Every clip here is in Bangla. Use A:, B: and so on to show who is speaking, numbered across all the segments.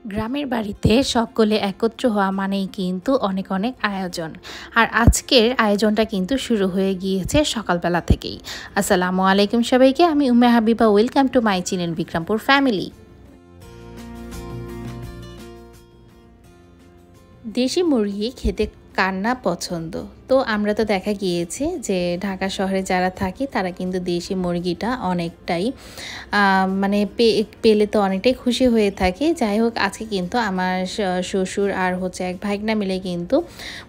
A: গ্রামের বাড়িতে সকলে একত্র হওয়া মানেই কিন্তু অনেক অনেক আয়োজন। আর আজকের আয়োজনটা কিন্তু শুরু হয়ে গিয়েছে সকালবেলা থেকেই। আসসালামু আলাইকুম সবাইকে, আমি Umme Habiba, welcome to my channel Bikrampur family. দেশি মুরগি খেতে কার না পছন্দ। তো আমরা তো দেখা গিয়েছে যে ঢাকা শহরে যারা থাকি তারা কিন্তু দেশি মুরগিটা অনেকটাই মানে পেলে তো অনেকটাই খুশি হয়ে থাকে। যাই হোক, আজকে কিন্তু আমার শ্বশুর আর হচ্ছে এক ভাইগনা মিলে কিন্তু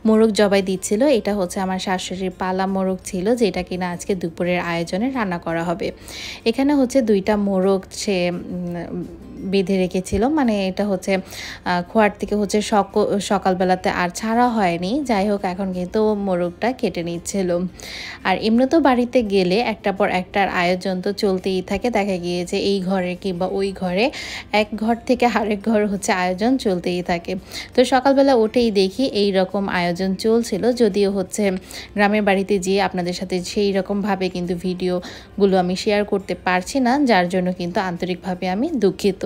A: মোরগ জবাই দিচ্ছিল। এটা হচ্ছে আমার শাশুড়ির পালা মোরগ ছিল, যেটা কিনা আজকে দুপুরের আয়োজনে রান্না করা হবে। এখানে হচ্ছে 2টা মোরগ সে বেঁধে রেখেছিল, মানে এটা হচ্ছে খোয়ার থেকে হচ্ছে সকালবেলাতে আর ছাড়া হয়নি। যাই হোক, এখন কিন্তু মোরগটা কেটে নিচ্ছিল। আর এমনি তো বাড়িতে গেলে একটার পর একটার আয়োজন তো চলতেই থাকে। দেখা গিয়েছে এই ঘরে কিংবা ওই ঘরে, এক ঘর থেকে আরেক ঘর হচ্ছে আয়োজন চলতেই থাকে। তো সকালবেলা উঠেই দেখি এই রকম আয়োজন চলছিল। যদিও হচ্ছে গ্রামের বাড়িতে যেয়ে আপনাদের সাথে সেই রকমভাবে কিন্তু ভিডিওগুলো আমি শেয়ার করতে পারছি না, যার জন্য কিন্তু আন্তরিকভাবে আমি দুঃখিত।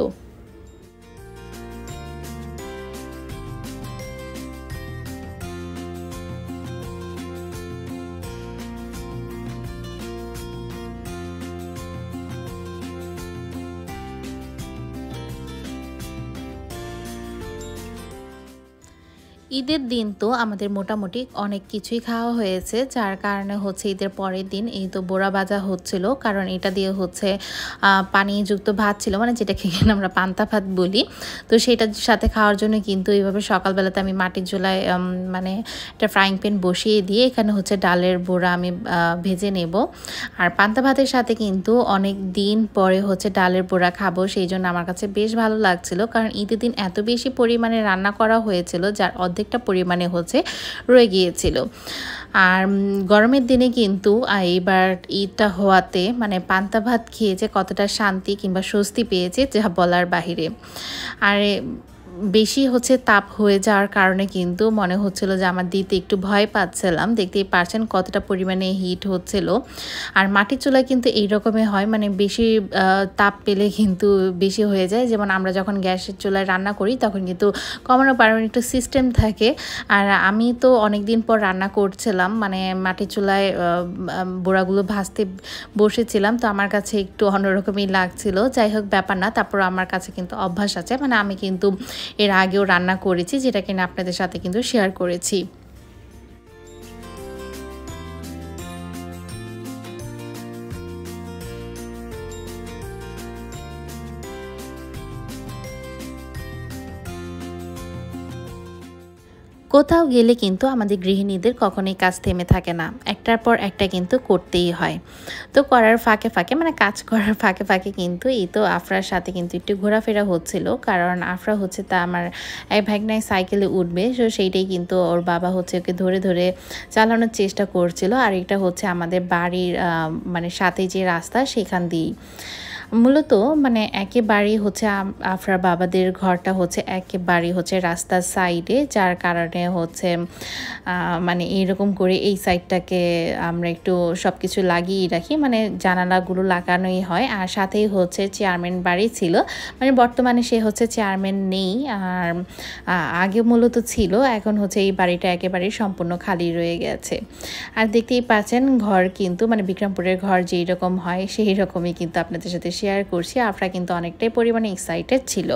A: ঈদের দিন তো আমাদের মোটামুটি অনেক কিছুই খাওয়া হয়েছে, যার কারণে হচ্ছে ঈদের পরের দিন এই তো বোরা ভাজা হচ্ছিল। কারণ এটা দিয়ে হচ্ছে পানিযুক্ত ভাত ছিল, মানে যেটাকে কিনা আমরা পান্তা ভাত বলি। তো সেটার সাথে খাওয়ার জন্য কিন্তু এইভাবে সকালবেলাতে আমি মাটির চুলায় মানে একটা ফ্রাইং প্যান বসিয়ে দিয়ে এখানে হচ্ছে ডালের বড়া আমি ভেজে নেব। আর পান্তা ভাতের সাথে কিন্তু অনেক দিন পরে হচ্ছে ডালের বড়া খাবো, সেই জন্য আমার কাছে বেশ ভালো লাগছিল। কারণ ঈদের দিন এত বেশি পরিমাণে রান্না করা হয়েছিল, যার অর্ধেকটা পরিমাণে হচ্ছে রয়ে গিয়েছিল। আর গরমের দিনে কিন্তু এবার ঈদটা হওয়াতে মানে পান্তা ভাত খেয়ে যে কতটা শান্তি কিংবা স্বস্তি পেয়েছে যা বলার বাহিরে। আর বেশি হচ্ছে তাপ হয়ে যাওয়ার কারণে কিন্তু মনে হচ্ছিল যে আমার দিতে একটু ভয় পাচ্ছিলাম। দেখতেই পারছেন কতটা পরিমাণে হিট হচ্ছিল। আর মাটির চুলায় কিন্তু এই রকমই হয়, মানে বেশি তাপ পেলে কিন্তু বেশি হয়ে যায়। যেমন আমরা যখন গ্যাসের চুলায় রান্না করি তখন কিন্তু কমানো বাড়ানোর একটু সিস্টেম থাকে। আর আমি তো অনেক দিন পর রান্না করছিলাম, মানে মাটির চুলায় বোড়াগুলো ভাজতে বসেছিলাম, তো আমার কাছে একটু অন্যরকমই লাগছিল। যাই হোক, ব্যাপার না, তারপর আমার কাছে কিন্তু অভ্যাস আছে, মানে আমি কিন্তু এর আগেও রান্না করেছি, যেটা কিনা আপনাদের সাথে কিন্তু শেয়ার করেছি। কোথাও গেলে কিন্তু আমাদের গৃহিণীদের কখনোই কাজ থেমে থাকে না, একটার পর একটা কিন্তু করতেই হয়। তো করার ফাঁকে ফাঁকে, মানে কাজ করার ফাঁকে ফাঁকে কিন্তু এই তো আফরার সাথে কিন্তু একটু ঘোরাফেরা হচ্ছিল। কারণ আফরা হচ্ছে তা আমার এক ভাগনায় সাইকেলে উঠবে, তো সেইটাই কিন্তু ওর বাবা হচ্ছে ওকে ধরে ধরে চালানোর চেষ্টা করছিল। আর এটা হচ্ছে আমাদের বাড়ির মানে সাথে যে রাস্তা সেখান দিয়েই মূলত, মানে একেবারেই হচ্ছে আফরার বাবাদের ঘরটা হচ্ছে একেবারেই হচ্ছে রাস্তার সাইডে, যার কারণে হচ্ছে মানে এইরকম করে এই সাইডটাকে আমরা একটু সব কিছু লাগিয়ে রাখি, মানে জানালাগুলো লাগানোই হয়। আর সাথেই হচ্ছে চেয়ারম্যান বাড়ি ছিল, মানে বর্তমানে সে হচ্ছে চেয়ারম্যান নেই। আর আগে মূলত ছিল, এখন হচ্ছে এই বাড়িটা একেবারেই সম্পূর্ণ খালি রয়ে গেছে। আর দেখতেই পাচ্ছেন ঘর কিন্তু, মানে বিক্রমপুরের ঘর যেই রকম হয় সেই রকমই কিন্তু আপনাদের সাথে শেয়ার করছি। আফরা কিন্তু অনেকটাই পরিমাণে এক্সাইটেড ছিল।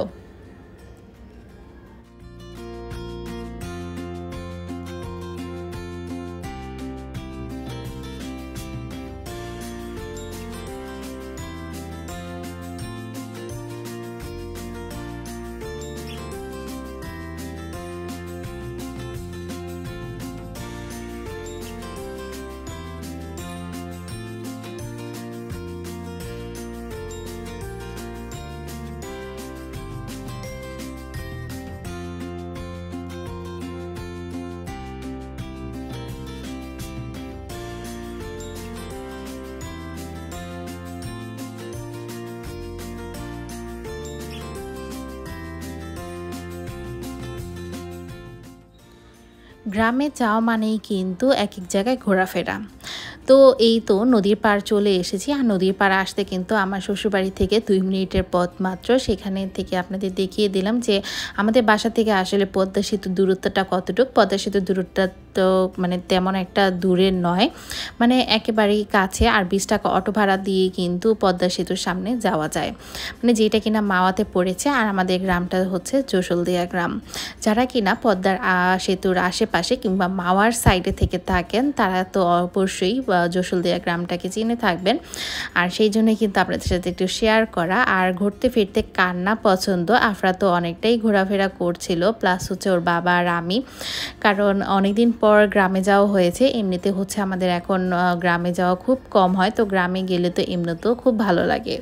A: গ্রামে যাওয়া মানেই কিন্তু এক এক জায়গায় ঘোরাফেরা। তো এই তো নদীর পাড় চলে এসেছি। আর নদীর পাড়ে আসতে কিন্তু আমার শ্বশুরবাড়ি থেকে 2 মিনিটের পথ মাত্র। সেখানে থেকে আপনাদের দেখিয়ে দিলাম যে আমাদের বাসা থেকে আসলে পদ্মা সেতুর দূরত্বটা কতটুকু। পদ্মা সেতুর দূরত্বটা তো মানে তেমন একটা দূরের নয়, মানে একেবারেই কাছে। আর 20 টাকা অটো ভাড়া দিয়ে কিন্তু পদ্মা সেতুর সামনে যাওয়া যায়, মানে যেটা কিনা মাওয়াতে পড়েছে। আর আমাদের গ্রামটা হচ্ছে যশোলদিয়া গ্রাম। যারা কিনা পদ্মার সেতুর আশেপাশে কিংবা মাওয়ার সাইডে থেকে থাকেন তারা তো অবশ্যই যশোলদিয়া গ্রামটাকে চিনে থাকবেন। আর সেই জন্যই কিন্তু আপনাদের সাথে একটু শেয়ার করা। আর ঘুরতে ফিরতে কার না পছন্দ, আফরা তো অনেকটাই ঘোরাফেরা করছিল, প্লাস হচ্ছে ওর বাবা আর আমি, কারণ অনেকদিন পর গ্রামে যাওয়া হয়েছে। এমনিতে হচ্ছে আমাদের এখন গ্রামে যাওয়া খুব কম হয়, তো গ্রামে গেলে তো এমনিতেও খুব ভালো লাগে।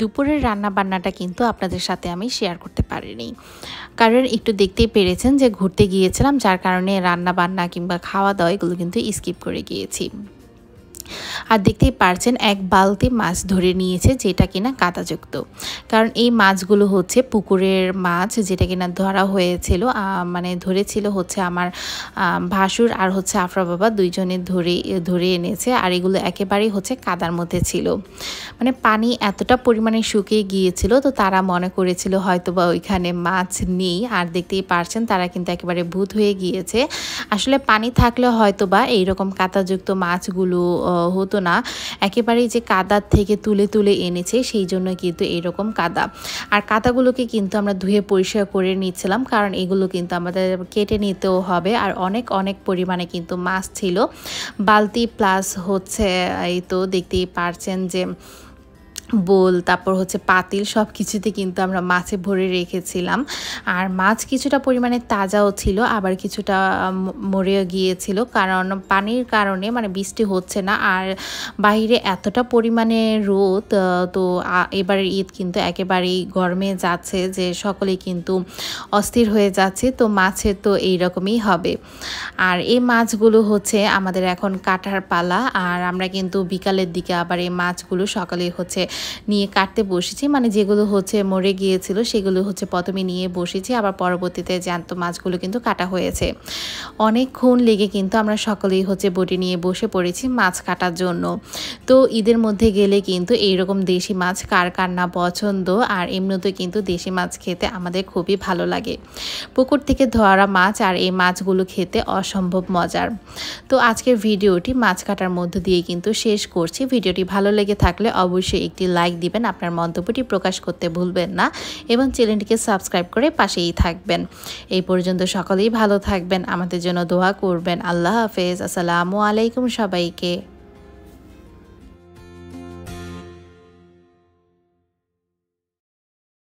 A: দুপুরের রান্না বান্নাটা কিন্তু আপনাদের সাথে আমি শেয়ার করতে পারিনি, কারণ একটু দেখতেই পেরেছেন যে ঘুরতে গিয়েছিলাম, যার কারণে রান্না বান্না কিংবা খাওয়া দাওয়া এগুলো কিন্তু স্কিপ করে গিয়েছি। আর দেখতেই পারছেন এক বালতি মাছ ধরে নিয়েছে, যেটা কিনা কাঁটাযুক্ত। কারণ এই মাছগুলো হচ্ছে পুকুরের মাছ, যেটা কিনা ধরা হয়েছিল, মানে ধরেছিল হচ্ছে আমার ভাসুর আর হচ্ছে আফরা বাবা দুইজনে ধরে এনেছে। আর এগুলো একেবারেই হচ্ছে কাদার মধ্যে ছিল, মানে পানি এতটা পরিমাণে শুকিয়ে গিয়েছিল, তো তারা মনে করেছিল হয়তো বা ওইখানে মাছ নেই। আর দেখতেই পারছেন তারা কিন্তু একেবারে ভূত হয়ে গিয়েছে। আসলে পানি থাকলে হয়তো বা এইরকম কাঁটাযুক্ত মাছগুলো হতো না, একেবারেই যে কাদার থেকে তুলে তুলে এনেছে, সেই জন্য কিন্তু এরকম কাদা। আর কাদাগুলোকে কিন্তু আমরা ধুয়ে পরিষ্কার করে নিচ্ছিলাম, কারণ এগুলো কিন্তু আমাদের কেটে নিতেও হবে। আর অনেক অনেক পরিমাণে কিন্তু মাছ ছিল, বালতি প্লাস হচ্ছে এই তো দেখতেই পারছেন যে বোল, তারপর হচ্ছে পাতিল, সব কিছুতে কিন্তু আমরা মাছে ভরে রেখেছিলাম। আর মাছ কিছুটা পরিমাণে তাজাও ছিল, আবার কিছুটা মরেও গিয়েছিল, কারণ পানির কারণে, মানে বৃষ্টি হচ্ছে না আর বাইরে এতটা পরিমাণে রোদ। তো এবারের ঈদ কিন্তু একেবারেই গরমে যাচ্ছে, যে সকলেই কিন্তু অস্থির হয়ে যাচ্ছে। তো মাছের তো এইরকমই হবে। আর এই মাছগুলো হচ্ছে আমাদের এখন কাটার পালা। আর আমরা কিন্তু বিকালের দিকে আবার এই মাছগুলো সকালে হচ্ছে নিয়ে কাটতে বসেছি, মানে যেগুলো হচ্ছে মরে গিয়েছিল সেগুলো হচ্ছে প্রথমে নিয়ে বসেছি, আবার পরবর্তীতে জ্যান্ত মাছগুলো কিন্তু কাটা হয়েছে। অনেকক্ষণ লেগে কিন্তু আমরা সকলেই হচ্ছে বটি নিয়ে বসে পড়েছি মাছ কাটার জন্য। তো ঈদের মধ্যে গেলে কিন্তু এইরকম দেশি মাছ কার কার না পছন্দ। আর এমনিতে কিন্তু দেশি মাছ খেতে আমাদের খুবই ভালো লাগে, পুকুর থেকে ধরা মাছ, আর এই মাছগুলো খেতে অসম্ভব মজার। তো আজকের ভিডিওটি মাছ কাটার মধ্য দিয়ে কিন্তু শেষ করছি। ভিডিওটি ভালো লেগে থাকলে অবশ্যই একটি লাইক দিবেন, আপনার মন্তব্যটি প্রকাশ করতে ভুলবেন না, এবং চ্যানেলটিকে সাবস্ক্রাইব করে পাশেই থাকবেন। এই পর্যন্ত সকলেই ভালো থাকবেন, আমাদের জন্য দোয়া করবেন। আল্লাহ হাফেজ, আসসালামু আলাইকুম সবাইকে।